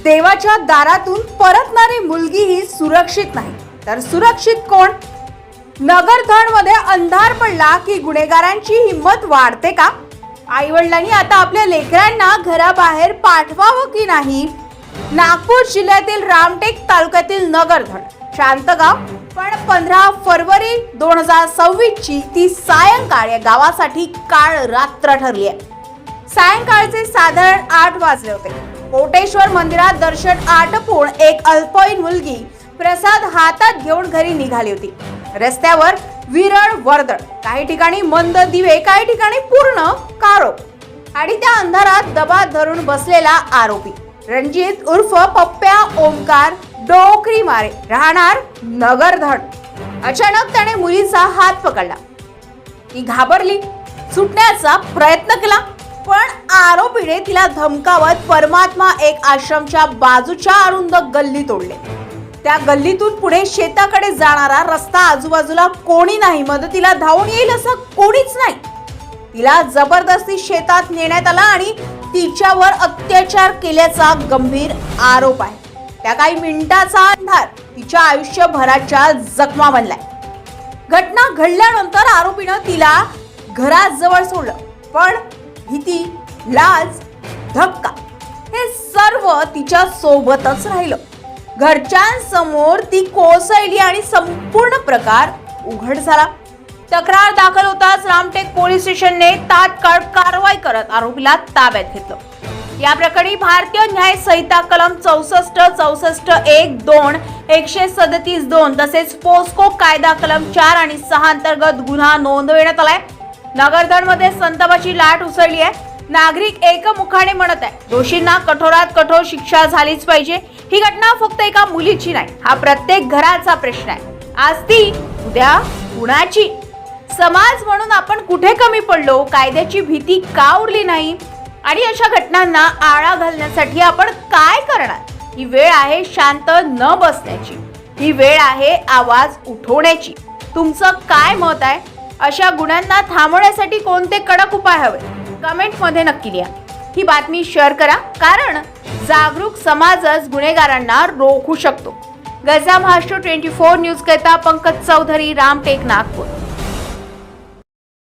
देवाच्या दारातून परतणारी मुलगी ही सुरक्षित नाही तर सुरक्षित कोण? नगरधनमध्ये अंधार पडला की गुन्हेगारांची हिंमत वाढते का? आईवडिलांनी आता आपल्या लेकरांना घराबाहेर पाठवावं की नाही? नागपूर जिल्ह्यातील रामटेक तालुक्यातील नगरधन शांत गाव, पण 15 फरवरी 2026 ची ती सायंकाळ या गावासाठी काळ रात्र ठरली आहे. सायंकाळचे साधारण 8 वाजले होते. कोटेश्वर मंदिरात दर्शन आटपून एक अल्पवयीन मुलगी प्रसाद हातात घेऊन घरी निघाली होती. रस्त्यावर विरळ वर्दळ, काही ठिकाणी मंद दिवे, काही ठिकाणी पूर्ण काळोख आणि त्या अंधारात दबा धरून बसलेला आरोपी रणजित उर्फ पप्प्या ओमकार डोकरी मारे, राहणार नगरधन. अचानक त्याने मुलीचा हात पकडला. ती घाबरली, सुटण्याचा प्रयत्न केला, पण आरोपीने तिला धमकावत परमात्मा एक आश्रमच्या बाजूच्या अरुंद गल्ली तोडले. त्या गल्लीतून पुढे शेताकडे जाणारा रस्ता, आजूबाजूला कोणी नाही, मदतीला धावून येईल असं कोणीच नाही. तिला जबरदस्ती शेतात नेण्यात आला आणि तिच्यावर अत्याचार केल्याचा गंभीर आरोप आहे. त्या काही मिनिटाचा अंधार तिच्या आयुष्यभराच्या जखमा बनलाय. घटना घडल्यानंतर आरोपीनं तिला घराजवळ सोडलं, पण भीती, लाज, धक्का हे सर्व तिच्या सोबतच राहिलं. घरच्यांसमोर ती कोसळली आणि संपूर्ण प्रकार उघड झाला. तक्रार दाखल होताच रामटेक पोलीस स्टेशनने तात्काळ कारवाई करत आरोपीला ताब्यात घेतलं. या प्रकरणी भारतीय न्याय संहिता कलम 64, 64(1), 2, 137(2) तसेच पोस्को कायदा कलम 4 आणि 6 अंतर्गत गुन्हा नोंदवण्यात आलाय. नगरधन मध्ये संतापाची लाट उसळली आहे. नागरिक एकमुखाने म्हणत आहे, दोषींना कठोरात कठोर शिक्षा झालीच पाहिजे. ही घटना फक्त एका मुलीची नाही, हा प्रत्येक घराचा प्रश्न आहे. आज ती, उद्या कुणाची? समाज म्हणून आपण कुठे कमी पडलो? कायद्याची भीती का उरली नाही? आणि अशा घटनांना आळा घालण्यासाठी आपण काय करणार? ही वेळ आहे शांत न बसण्याची, ही वेळ आहे आवाज उठवण्याची. तुमचं काय मत आहे? अशा गुन्ह्यांना थांबवण्यासाठी कोणते कडक उपाय हवे? कमेंट मध्ये नक्की लिहा. ही बातमी शेअर करा, कारण जागरूक समाजच गुन्हेगारांना रोखू शकतो. गजा महाराष्ट्र 24 न्यूज करता पंकज चौधरी, रामटेक, नागपूर.